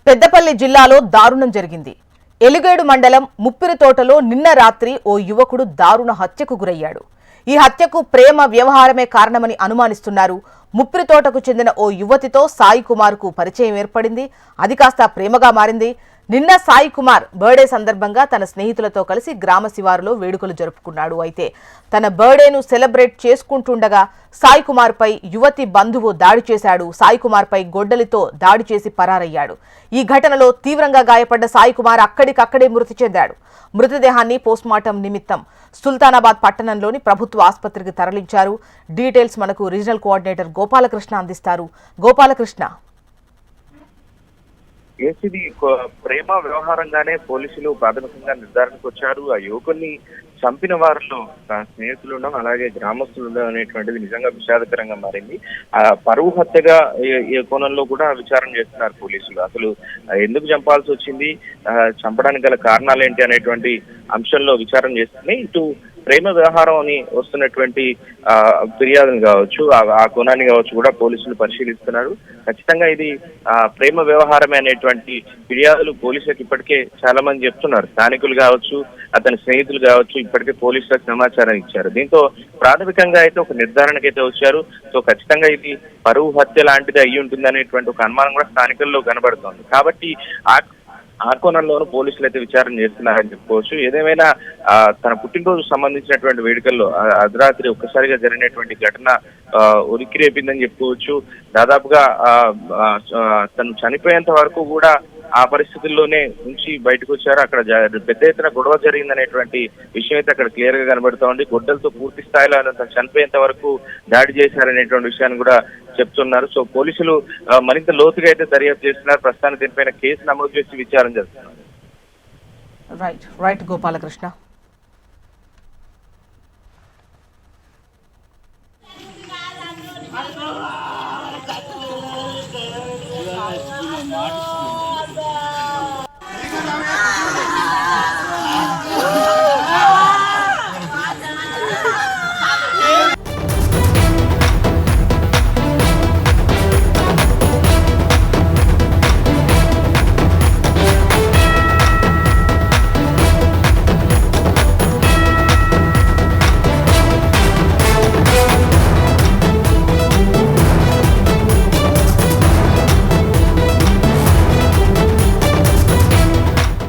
పెద్దపల్లి జిల్లాలో దారుణం జరిగింది. ఎలిగేడు మండలం ముప్పిరితోటలో నిన్న రాత్రి ఓ యువకుడు దారుణ హత్యకు గురయ్యాడు. ఈ హత్యకు ప్రేమ వ్యవహారమే కారణమని అనుమానిస్తున్నారు. ముప్పిరితోటకు చెందిన ఓ యువతితో సాయి కుమార్కు పరిచయం ఏర్పడింది. అది కాస్త ప్రేమగా మారింది. నిన్న సాయి కుమార్ బర్త్డే సందర్భంగా తన స్నేహితులతో కలిసి గ్రామ శివారులో వేడుకలు జరుపుకున్నాడు. అయితే తన బర్త్డేను సెలబ్రేట్ చేసుకుంటుండగా సాయి కుమార్ పై యువతి బంధువు దాడి చేశాడు. సాయి కుమార్ పై గొడ్డలితో దాడి చేసి పరారయ్యాడు. ఈ ఘటనలో తీవ్రంగా గాయపడ్డ సాయి కుమార్ అక్కడికక్కడే మృతి చెందాడు. మృతదేహాన్ని పోస్ట్మార్టం నిమిత్తం సుల్తానాబాద్ పట్టణంలోని ప్రభుత్వ ఆసుపత్రికి తరలించారు. డీటెయిల్స్ మనకు రీజనల్ కోఆర్డినేటర్ గోపాలకృష్ణ అందిస్తారు. గోపాలకృష్ణ, ఏసీది ప్రేమ వ్యవహారంగానే పోలీసులు ప్రాథమికంగా నిర్ధారణకు వచ్చారు. ఆ యువకుల్ని చంపిన వారిలో స్నేహితులు ఉండడం, అలాగే గ్రామస్తులు ఉండడం అనేటువంటిది నిజంగా విషాదకరంగా మారింది. ఆ పరువు హత్యగా ఈ కోణంలో కూడా విచారణ చేస్తున్నారు పోలీసులు. అసలు ఎందుకు చంపాల్సి వచ్చింది, చంపడానికి గల కారణాలు ఏంటి అనేటువంటి అంశంలో విచారణ చేస్తున్నాయి. ఇటు ప్రేమ వ్యవహారం అని వస్తున్నటువంటి ఫిర్యాదులు కావచ్చు, ఆ కోణాన్ని కావచ్చు కూడా పోలీసులు పరిశీలిస్తున్నారు. ఖచ్చితంగా ఇది ప్రేమ వ్యవహారమే అనేటువంటి ఫిర్యాదులు పోలీసులకు ఇప్పటికే చాలా మంది చెప్తున్నారు. స్థానికులు కావచ్చు, అతని స్నేహితులు కావచ్చు, ఇప్పటికే పోలీసులకు సమాచారం ఇచ్చారు. దీంతో ప్రాథమికంగా అయితే ఒక నిర్ధారణకు అయితే వచ్చారు. సో ఖచ్చితంగా ఇది పరువు హత్య లాంటిది అయ్యి ఉంటుంది అనేటువంటి ఒక అనుమానం కూడా స్థానికుల్లో కనబడుతోంది. కాబట్టి ఆ కోణంలోనూ పోలీసులు అయితే విచారణ చేస్తున్నారని చెప్పుకోవచ్చు. ఏదేమైనా తన పుట్టినరోజు సంబంధించినటువంటి వేడుకల్లో అర్ధరాత్రి ఒక్కసారిగా జరిగినటువంటి ఘటన ఉరికి రేపిందని చెప్పుకోవచ్చు. దాదాపుగా తను చనిపోయేంత వరకు కూడా ఆ పరిస్థితుల్లోనే నుంచి బయటకు వచ్చారు. అక్కడ పెద్ద ఎత్తున గొడవ జరిగిందనేటువంటి విషయం అయితే అక్కడ క్లియర్ గా కనబడుతూ ఉంది. గొడ్డలతో పూర్తి స్థాయిలో తను చనిపోయేంత వరకు దాడి చేశారనేటువంటి విషయాన్ని కూడా చెప్తున్నారు. సో పోలీసులు మరింత లోతుగా అయితే దర్యాప్తు చేస్తున్నారు. ప్రస్తుతానికి దీనిపైన కేసు నమోదు చేసి విచారణ చేస్తున్నారు. రైట్ గోపాలకృష్ణ. మాట